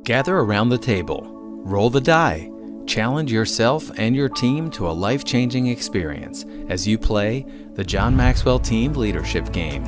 Gather around the table, roll the die, challenge yourself and your team to a life-changing experience as you play the John Maxwell Team Leadership Game,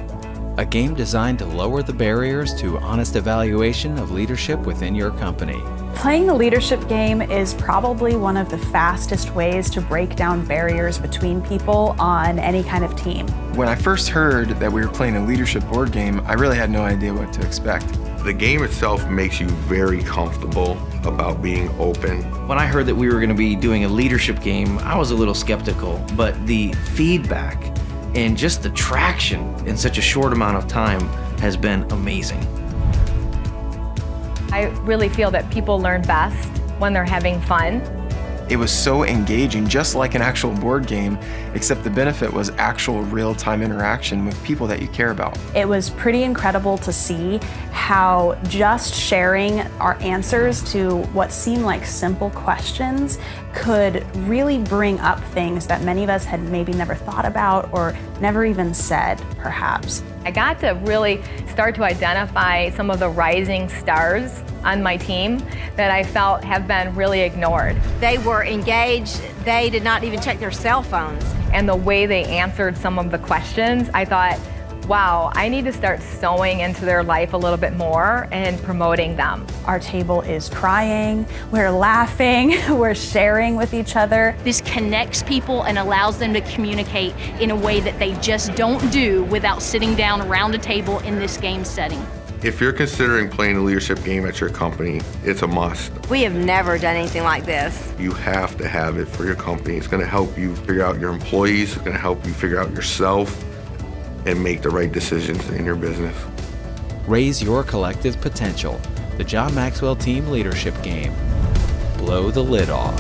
a game designed to lower the barriers to honest evaluation of leadership within your company. Playing the leadership game is probably one of the fastest ways to break down barriers between people on any kind of team. When I first heard that we were playing a leadership board game, I really had no idea what to expect. The game itself makes you very comfortable about being open. When I heard that we were going to be doing a leadership game, I was a little skeptical, but the feedback and just the traction in such a short amount of time has been amazing. I really feel that people learn best when they're having fun. It was so engaging, just like an actual board game, except the benefit was actual real-time interaction with people that you care about. It was pretty incredible to see how just sharing our answers to what seemed like simple questions could really bring up things that many of us had maybe never thought about or never even said, perhaps. I got to really start to identify some of the rising stars on my team that I felt have been really ignored. They were engaged. They did not even check their cell phones. And the way they answered some of the questions, I thought, wow, I need to start sewing into their life a little bit more and promoting them. Our table is crying, we're laughing, we're sharing with each other. This connects people and allows them to communicate in a way that they just don't do without sitting down around a table in this game setting. If you're considering playing a leadership game at your company, it's a must. We have never done anything like this. You have to have it for your company. It's going to help you figure out your employees. It's going to help you figure out yourself and make the right decisions in your business. Raise your collective potential. The John Maxwell Team Leadership Game. Blow the lid off.